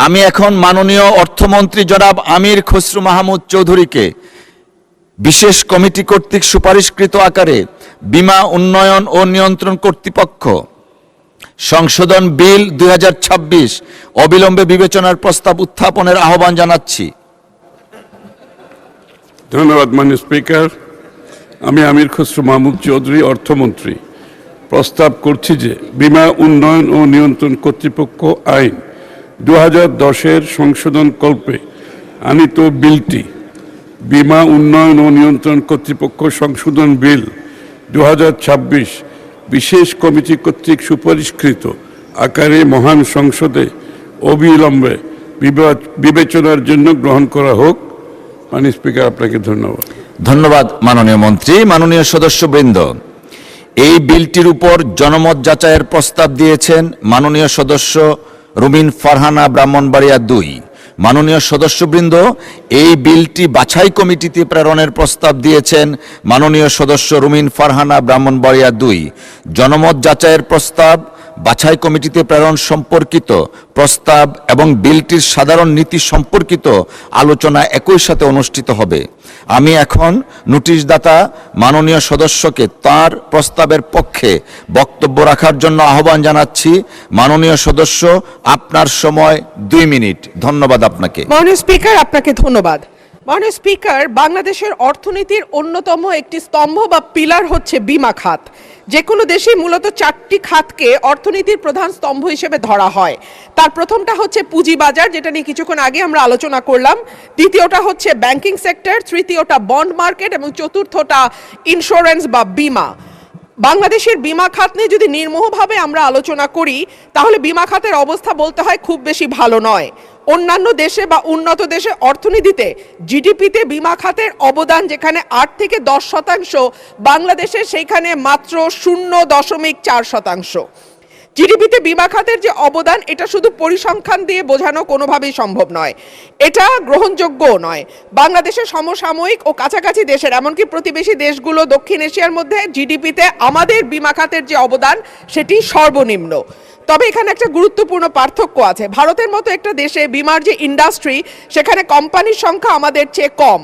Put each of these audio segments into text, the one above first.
আমি এখন মাননীয় অর্থমন্ত্রী জনাব আমির খসরু মাহমুদ চৌধুরীকে বিশেষ কমিটি কর্তৃক সুপারিশকৃত আকারে বীমা উন্নয়ন ও নিয়ন্ত্রণ কর্তৃপক্ষ সংশোধন বিল 2026 অবিলম্বে বিবেচনার প্রস্তাব উত্থাপনের আহ্বান জানাচ্ছি। ধন্যবাদ মাননীয় স্পিকার। আমি আমির খসরু মাহমুদ চৌধুরী অর্থমন্ত্রী প্রস্তাব করছি যে বীমা উন্নয়ন ও নিয়ন্ত্রণ কর্তৃপক্ষ আইন 2010-এর সংশোধন কল্পে আনিত বিলটি বীমা উন্নয়ন ও নিয়ন্ত্রণ কর্তৃপক্ষ সংশোধন বিল 2026 বিশেষ কমিটি কর্তৃক সুপারিশকৃত আকারে মহান সংসদে অবিলম্বে বিবেচনার জন্য গ্রহণ করা হোক। মাননীয় স্পিকার, আপনাকে ধন্যবাদ। ধন্যবাদ মাননীয় মন্ত্রী। মাননীয় সদস্যবৃন্দ, এই বিলটির উপর জনমত যাচাইয়ের প্রস্তাব দিয়েছেন মাননীয় সদস্য রুমিন ফারহানা, ব্রাহ্মণবাড়িয়া 2। মাননীয় সদস্যবৃন্দ, এই বিলটি বাছাই কমিটিতে প্রেরণের প্রস্তাব দিয়েছেন মাননীয় সদস্য রুমিন ফারহানা, ব্রাহ্মণবাড়িয়া 2। জনমত যাচাইয়ের প্রস্তাব, বাছাই কমিটিতে প্রেরণ সম্পর্কিত প্রস্তাব এবং বিলটির সাধারণ নীতি সম্পর্কিত আলোচনা একই সাথে অনুষ্ঠিত হবে। আমি এখন নোটিশদাতা মাননীয় সদস্যকে তার প্রস্তাবের পক্ষে বক্তব্য রাখার জন্য আহ্বান জানাচ্ছি। মাননীয় সদস্য, আপনার সময় 2 মিনিট। ধন্যবাদ আপনাকে। মাননীয় স্পিকার, আপনাকে ধন্যবাদ। মাননীয় স্পিকার, বাংলাদেশের অর্থনীতির অন্যতম একটি স্তম্ভ বা পিলার হচ্ছে বীমা খাত। যে কোনো দেশে মূলত 4টি খাতকে অর্থনীতির প্রধান স্তম্ভ হিসেবে ধরা হয়। তার প্রথমটা হচ্ছে পুঁজিবাজার, যেটা নিয়ে কিছুক্ষণ আগে আমরা আলোচনা করলাম। দ্বিতীয়টা হচ্ছে ব্যাংকিং সেক্টর, তৃতীয়টা বন্ড মার্কেট এবং চতুর্থটা ইন্স্যুরেন্স বা বীমা। বাংলাদেশের বীমা খাত নিয়ে যদি নির্মোহভাবে আমরা আলোচনা করি, তাহলে বীমা খাতের অবস্থা বলতে হয় খুব বেশি ভালো নয়। অন্যান্য দেশে বা উন্নত দেশে অর্থনীতিতে জিডিপিতে বীমা খাতের অবদান যেখানে 8 থেকে 10%, বাংলাদেশে সেইখানে মাত্র 0.4%। জিডিপিতে বীমা খাতের যে অবদান, এটা শুধু পরিসংখ্যান দিয়ে বোঝানো কোনোভাবেই সম্ভব নয়, এটা গ্রহণযোগ্যও নয়। বাংলাদেশের সমসাময়িক ও কাছাকাছি দেশের, এমনকি প্রতিবেশী দেশগুলো দক্ষিণ এশিয়ার মধ্যে জিডিপিতে আমাদের বীমা খাতের যে অবদান সেটি সর্বনিম্ন। তবে এখানে একটা গুরুত্বপূর্ণ পার্থক্য আছে। ভারতের মতো একটা দেশে বীমার যে ইন্ডাস্ট্রি, সেখানে কোম্পানির সংখ্যা আমাদের চেয়ে কম,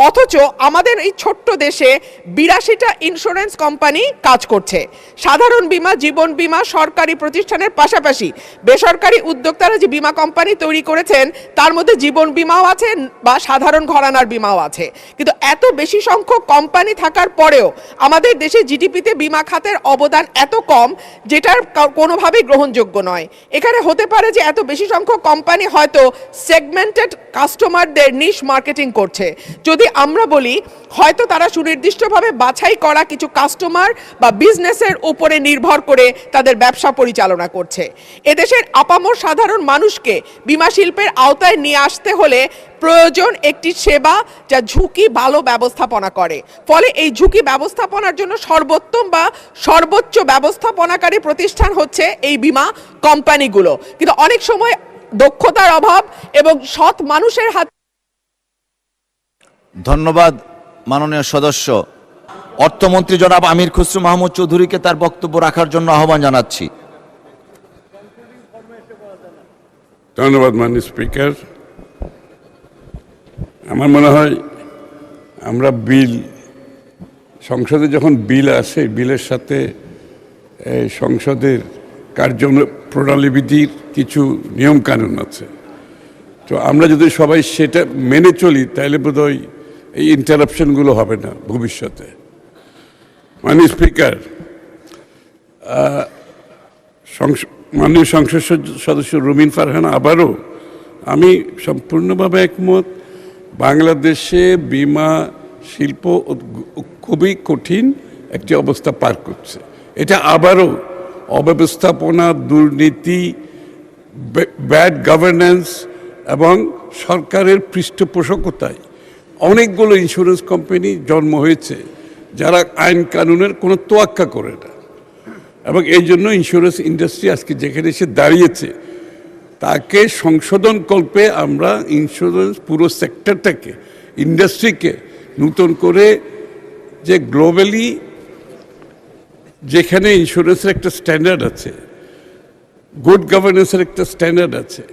অথচ আমাদের এই ছোট্ট দেশে 82টা ইন্স্যুরেন্স কোম্পানি কাজ করছে। সাধারণ বীমা, জীবন বীমা সরকারি প্রতিষ্ঠানের পাশাপাশি বেসরকারি উদ্যোক্তারা যে বীমা কোম্পানি তৈরি করেছেন, তার মধ্যে জীবন বীমাও আছে বা সাধারণ ঘরানার বীমাও আছে। কিন্তু এত বেশি সংখ্যক কোম্পানি থাকার পরেও আমাদের দেশে জিডিপিতে বীমা খাতের অবদান এত কম, যেটার কোনোভাবেই গ্রহণযোগ্য নয়। এখানে হতে পারে যে এত বেশি সংখ্যক কোম্পানি হয়তো সেগমেন্টেড কাস্টমারদের নিশ মার্কেটিং করছে। যদি আমরা বলি, হয়তো তারা সুনির্দিষ্টভাবে বাছাই করা কিছু কাস্টমার বা বিজনেসের উপরে নির্ভর করে তাদের ব্যবসা পরিচালনা করছে। এদেশের আপামর সাধারণ মানুষকে বীমা শিল্পের আওতায় নিয়ে আসতে হলে প্রয়োজন একটি সেবা যা ঝুঁকি ভালো ব্যবস্থাপনা করে। ফলে এই ঝুঁকি ব্যবস্থাপনার জন্য সর্বোত্তম বা সর্বোচ্চ ব্যবস্থাপনাকারী প্রতিষ্ঠান হচ্ছে এই বীমা কোম্পানিগুলো। কিন্তু অনেক সময় দক্ষতার অভাব এবং সৎ মানুষের হাতে। ধন্যবাদ মাননীয় সদস্য। অর্থমন্ত্রী জনাব আমির খসরু মাহমুদ চৌধুরীকে তার বক্তব্য রাখার জন্য আহ্বান জানাচ্ছি। ধন্যবাদ মাননীয় স্পিকার। আমার মনে হয় আমরা সংসদে যখন বিল আসে, বিলের সাথে সংসদের কার্যপ্রণালীবিধির কিছু নিয়মকানুন আছে। তো আমরা যদি সবাই সেটা মেনে চলি, তাহলে বোধহয় এই ইন্টারাপশনগুলো হবে না ভবিষ্যতে। মাননীয় স্পিকার, মাননীয় সংসদ সদস্য রুমিন ফারহানা, আবারও আমি সম্পূর্ণভাবে একমত। বাংলাদেশে বীমা শিল্প খুবই কঠিন একটি অবস্থা পার করছে। এটা আবারও অব্যবস্থাপনা, দুর্নীতি, ব্যাড গভর্নেন্স এবং সরকারের পৃষ্ঠপোষকতায় অনেকগুলো ইন্স্যুরেন্স কোম্পানি জন্ম হয়েছে যারা আইন কানুনের কোনো তোয়াক্কা করে না, এবং এই জন্য ইন্স্যুরেন্স ইন্ডাস্ট্রি আজকে যেখানে এসে দাঁড়িয়েছে, তাকে সংশোধন কল্পে আমরা ইন্স্যুরেন্স পুরো সেক্টরটাকে, ইন্ডাস্ট্রিকে নতুন করে, যে গ্লোবালি যেখানে ইন্স্যুরেন্সের একটা স্ট্যান্ডার্ড আছে, গুড গভর্নেন্সের একটা স্ট্যান্ডার্ড আছে,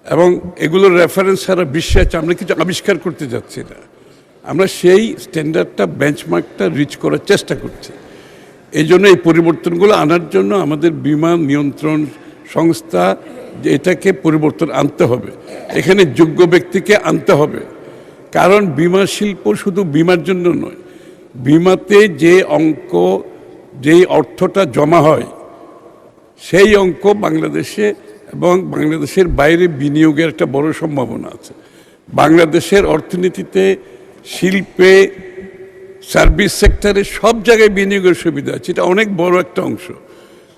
এবং এগুলোর রেফারেন্স সারা বিশ্বে আছে। আমরা কিছু আবিষ্কার করতে যাচ্ছি না, আমরা সেই স্ট্যান্ডার্ডটা বেঞ্চমার্কটা রিচ করার চেষ্টা করছি। এই জন্য এই পরিবর্তনগুলো আনার জন্য আমাদের বিমা নিয়ন্ত্রণ সংস্থা এটাকে পরিবর্তন আনতে হবে, এখানে যোগ্য ব্যক্তিকে আনতে হবে। কারণ বিমা শিল্প শুধু বিমার জন্য নয়, বিমাতে যে অঙ্ক যেই অর্থটা জমা হয় সেই অঙ্ক বাংলাদেশে এবং বাংলাদেশের বাইরে বিনিয়োগের একটা বড় সম্ভাবনা আছে। বাংলাদেশের অর্থনীতিতে, শিল্পে, সার্ভিস সেক্টরে সব জায়গায় বিনিয়োগের সুবিধা আছে, এটা অনেক বড় একটা অংশ।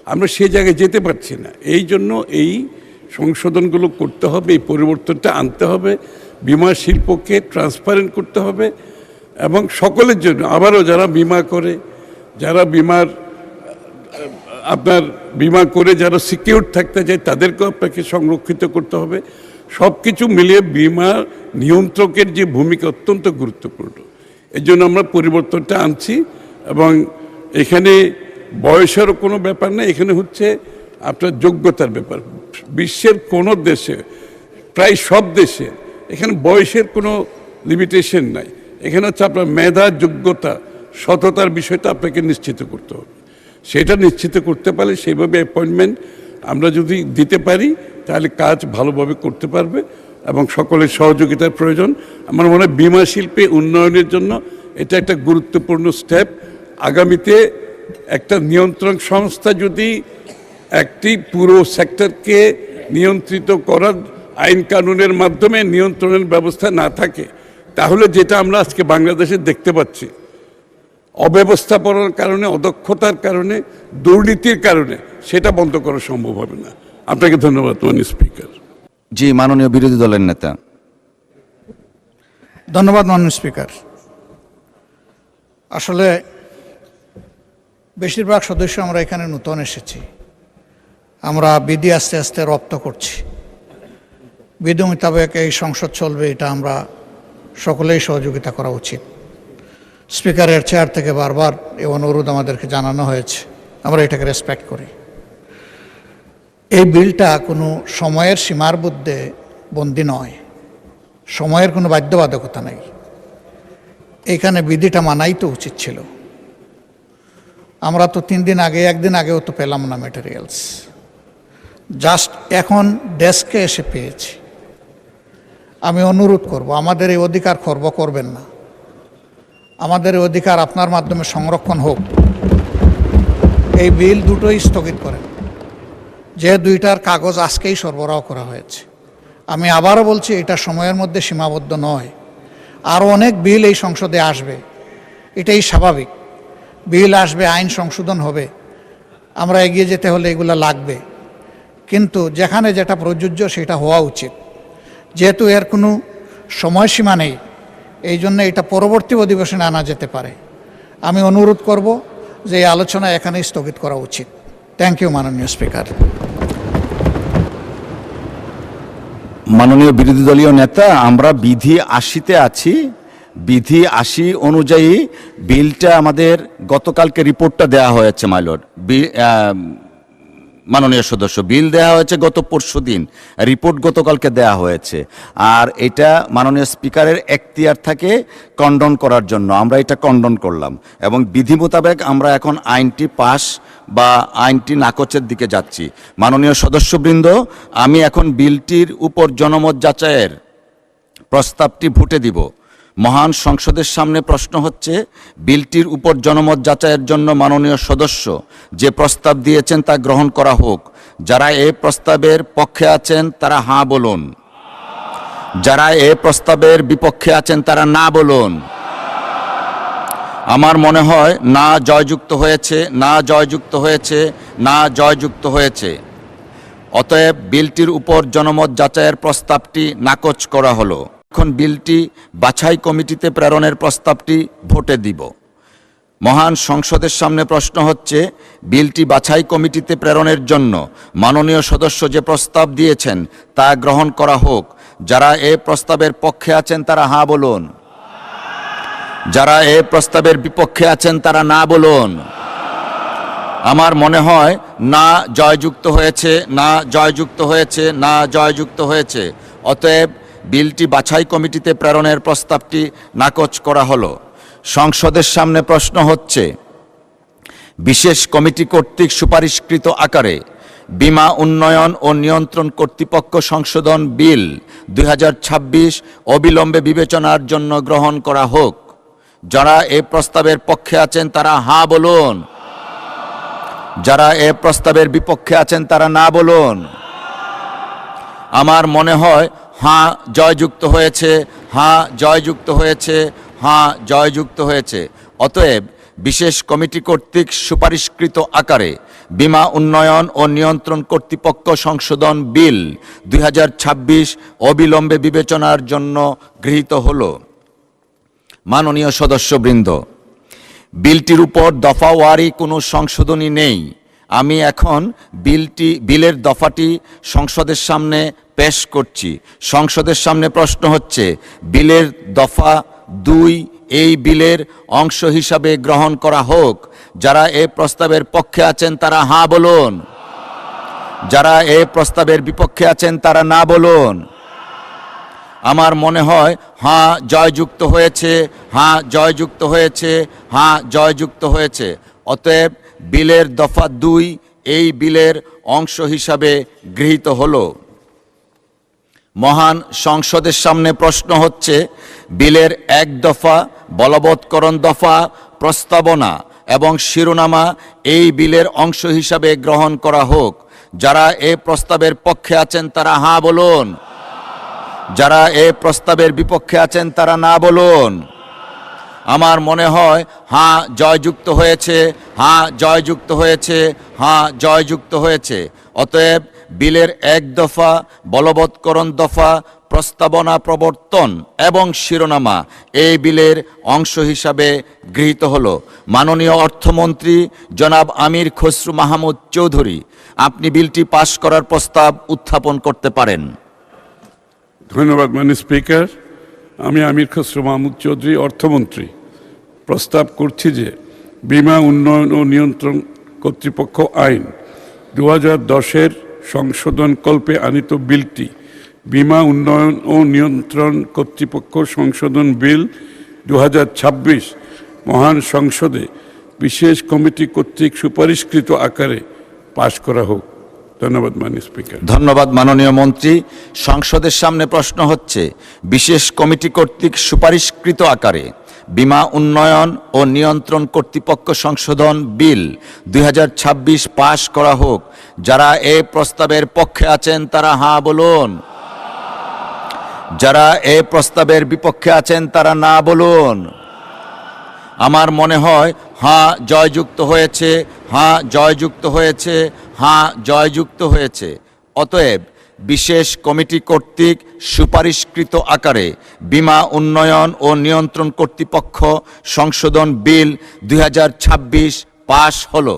আমরা সেই জায়গায় যেতে পারছি না, এই জন্য এই সংশোধনগুলো করতে হবে, এই পরিবর্তনটা আনতে হবে, বিমা শিল্পকে ট্রান্সপারেন্ট করতে হবে এবং সকলের জন্য, আবারও যারা বিমা করে, যারা বিমা করে যারা সিকিউর থাকতে চায় তাদেরকেও আপনাকে সংরক্ষিত করতে হবে। সব কিছু মিলিয়ে বিমা নিয়ন্ত্রকের যে ভূমিকা অত্যন্ত গুরুত্বপূর্ণ। এর জন্য আমরা পরিবর্তনটা আনছি এবং এখানে বয়সেরও কোনো ব্যাপার নেই, এখানে হচ্ছে আপনার যোগ্যতার ব্যাপার। বিশ্বের কোনো দেশে, প্রায় সব দেশে এখানে বয়সের কোনো লিমিটেশন নাই, এখানে হচ্ছে আপনার মেধা, যোগ্যতা, সততার বিষয়টা আপনাকে নিশ্চিত করতে হবে। সেটা নিশ্চিত করতে পারলে সেইভাবে অ্যাপয়েন্টমেন্ট আমরা যদি দিতে পারি তাহলে কাজ ভালোভাবে করতে পারবে এবং সকলের সহযোগিতার প্রয়োজন। আমার মনে হয় বিমা শিল্পে উন্নয়নের জন্য এটা একটা গুরুত্বপূর্ণ স্টেপ। আগামীতে একটা নিয়ন্ত্রণ সংস্থা যদি একটি পুরো সেক্টরকে নিয়ন্ত্রিত করার আইন কানুনের মাধ্যমে নিয়ন্ত্রণের ব্যবস্থা না থাকে, তাহলে যেটা আমরা আজকে বাংলাদেশে দেখতে পাচ্ছি, অব্যবস্থাপনার কারণে, অদক্ষতার কারণে, দুর্নীতির কারণে, সেটা বন্ধ করা সম্ভব হবে না। আপনাকে ধন্যবাদ মাননীয় স্পিকার। জি, মাননীয় বিরোধী দলের নেতা। ধন্যবাদ মাননীয় স্পিকার। আসলে বেশিরভাগ সদস্য আমরা এখানে নতুন এসেছি, আমরা বিধি আস্তে আস্তে রপ্ত করছি, বিধি মোতাবেক এই সংসদ চলবে, এটা আমরা সকলেই সহযোগিতা করা উচিত। স্পিকারের চেয়ার থেকে বারবার এই অনুরোধ আমাদেরকে জানানো হয়েছে, আমরা এটাকে রেসপেক্ট করি। এই বিলটা কোনো সময়ের সীমার মধ্যে বন্দী নয়, সময়ের কোনো বাধ্যবাধকতা নেই, এখানে বিধিটা মানাই তো উচিত ছিল। আমরা তো 3 দিন আগে, 1 দিন আগেও তো পেলাম না ম্যাটেরিয়ালস, জাস্ট এখন ডেস্কে এসে পেয়েছি। আমি অনুরোধ করব, আমাদের এই অধিকার খর্ব করবেন না, আমাদের এই অধিকার আপনার মাধ্যমে সংরক্ষণ হোক। এই বিল দুটোই স্থগিত করেন, যে দুইটার কাগজ আজকেই সরবরাহ করা হয়েছে। আমি আবারও বলছি, এটা সময়ের মধ্যে সীমাবদ্ধ নয়, আরও অনেক বিল এই সংসদে আসবে, এটাই স্বাভাবিক। বিল আসবে, আইন সংশোধন হবে, আমরা এগিয়ে যেতে হলে এগুলো লাগবে, কিন্তু যেখানে যেটা প্রযোজ্য সেটা হওয়া উচিত। যেহেতু এর কোনো সময়সীমা নেই, এই জন্য এটা পরবর্তী অধিবেশনে আনা যেতে পারে। আমি অনুরোধ করব যে এই আলোচনা এখানেই স্থগিত করা উচিত। থ্যাংক ইউ মাননীয় স্পিকার। মাননীয় বিরোধী দলীয় নেতা, আমরা বিধি 80-তে আছি। বিধি 80 অনুযায়ী বিলটা আমাদের গতকালকে রিপোর্টটা দেওয়া হয়েছে মাইলর, মাননীয় সদস্য, বিল দেওয়া হয়েছে গত পরশুদিন, রিপোর্ট গতকালকে দেওয়া হয়েছে। আর এটা মাননীয় স্পিকারের এখতিয়ার থাকে কন্ডন করার জন্য, আমরা এটা কন্ডন করলাম এবং বিধি মোতাবেক আমরা এখন আইনটি পাস বা আইনটি নাকচের দিকে যাচ্ছি। মাননীয় সদস্যবৃন্দ, আমি এখন বিলটির উপর জনমত যাচাইয়ের প্রস্তাবটি ভোটে দিব। মহান সংসদের সামনে প্রশ্ন হচ্ছে, বিলটির উপর জনমত যাচাইয়ের জন্য মাননীয় সদস্য যে প্রস্তাব দিয়েছেন তা গ্রহণ করা হোক। যারা এই প্রস্তাবের পক্ষে আছেন তারা হাঁ বলুন, যারা এই প্রস্তাবের বিপক্ষে আছেন তারা না বলুন। আমার মনে হয় না জয়যুক্ত হয়েছে, না জয়যুক্ত হয়েছে, না জয়যুক্ত হয়েছে। অতএব বিলটির উপর জনমত যাচাইয়ের প্রস্তাবটি নাকচ করা হলো। এখন বিলটি বাছাই কমিটিতে প্রেরণের প্রস্তাবটি ভোটে দিব। মহান সংসদের সামনে প্রশ্ন হচ্ছে, বিলটি বাছাই কমিটিতে প্রেরণের জন্য মাননীয় সদস্য যে প্রস্তাব দিয়েছেন তা গ্রহণ করা হোক। যারা এই প্রস্তাবের পক্ষে আছেন তারা হাঁ বলুন, যারা এই প্রস্তাবের বিপক্ষে আছেন তারা না বলুন। আমার মনে হয় না জয়যুক্ত হয়েছে, না জয়যুক্ত হয়েছে, না জয়যুক্ত হয়েছে। অতএব বিলটি বাছাই কমিটিতে প্রেরণের প্রস্তাবটি নাকচ করা হলো। সংসদের সামনে প্রশ্ন হচ্ছে, বিশেষ কমিটি কর্তৃক সুপারিশকৃত আকারে বীমা উন্নয়ন ও নিয়ন্ত্রণ কর্তৃপক্ষ সংশোধন বিল 2026 অবিলম্বে বিবেচনার জন্য গ্রহণ করা হোক। যারা এই প্রস্তাবের পক্ষে আছেন তারা হ্যাঁ বলুন, যারা এই প্রস্তাবের বিপক্ষে আছেন তারা না বলুন। আমার মনে হয় হ্যাঁ জয়যুক্ত হয়েছে, হ্যাঁ জয়যুক্ত হয়েছে, হ্যাঁ জয়যুক্ত হয়েছে। অতএব বিশেষ কমিটি কর্তৃক সুপারিশকৃত আকারে বীমা উন্নয়ন ও নিয়ন্ত্রণ কর্তৃপক্ষ সংশোধন বিল 2026 অবিলম্বে বিবেচনার জন্য গৃহীত হলো। মাননীয় সদস্যবৃন্দ, বিলটির উপর দফাওয়ারি কোনো সংশোধনী নেই। আমি এখন বিলের দফাটি সংসদের সামনে পেশ করছি। সংসদের সামনে প্রশ্ন হচ্ছে, বিলের দফা 2 এই বিলের অংশ হিসাবে গ্রহণ করা হোক। যারা এই প্রস্তাবের পক্ষে আছেন তারা হ্যাঁ বলুন, যারা এই প্রস্তাবের বিপক্ষে আছেন তারা না বলুন। আমার মনে হয় হ্যাঁ জয়যুক্ত হয়েছে, হ্যাঁ জয়যুক্ত হয়েছে, হ্যাঁ জয়যুক্ত হয়েছে। অতএব বিলের দফা 2 এই বিলের অংশ হিসাবে গৃহীত হলো। মহান সংসদের সামনে প্রশ্ন হচ্ছে, বিলের 1 দফা, বলবৎকরণ দফা, প্রস্তাবনা এবং শিরোনামা এই বিলের অংশ হিসাবে গ্রহণ করা হোক। যারা এই প্রস্তাবের পক্ষে আছেন তারা হ্যাঁ বলুন, যারা এই প্রস্তাবের বিপক্ষে আছেন তারা না বলুন। আমার মনে হয় হ্যাঁ জয়যুক্ত হয়েছে, হ্যাঁ জয়যুক্ত হয়েছে, হ্যাঁ জয়যুক্ত হয়েছে। অতএব বিলের 1 দফা, বলবৎকরণ দফা, প্রস্তাবনা প্রবর্তন এবং শিরোনামা এই বিলের অংশ হিসাবে গৃহীত হলো। মাননীয় অর্থমন্ত্রী জনাব আমির খসরু মাহমুদ চৌধুরী, আপনি বিলটি পাশ করার প্রস্তাব উত্থাপন করতে পারেন। ধন্যবাদ মাননীয় স্পিকার। আমি আমির খসরু মাহমুদ চৌধুরী, অর্থমন্ত্রী, প্রস্তাব করছি যে বীমা উন্নয়ন ও নিয়ন্ত্রণ কর্তৃপক্ষ আইন 2010-এর সংশোধন কল্পে আনিত বিলটি বীমা উন্নয়ন ও নিয়ন্ত্রণ কর্তৃপক্ষ সংশোধন বিল 2026 মহান সংসদে বিশেষ কমিটি কর্তৃক সুপারিশকৃত আকারে পাশ করা হোক। ধন্যবাদ মাননীয় স্পিকার। ধন্যবাদ মাননীয় মন্ত্রী। সংসদের সামনে প্রশ্ন হচ্ছে, বিশেষ কমিটি কর্তৃক সুপারিশকৃত আকারে বীমা উন্নয়ন ও নিয়ন্ত্রণ কর্তৃপক্ষ সংশোধন বিল 2026 পাশ করা হোক। যারা এই প্রস্তাবের পক্ষে আছেন তারা হ্যাঁ বলুন, যারা এই প্রস্তাবের বিপক্ষে আছেন তারা না বলুন। আমার মনে হয় হ্যাঁ জয়যুক্ত হয়েছে, হ্যাঁ জয়যুক্ত হয়েছে, হ্যাঁ জয়যুক্ত হয়েছে। অতএব বিশেষ কমিটি কর্তৃক সুপারিশকৃত আকারে বীমা উন্নয়ন ও নিয়ন্ত্রণ কর্তৃপক্ষ সংশোধন বিল 2026 পাশ হলো।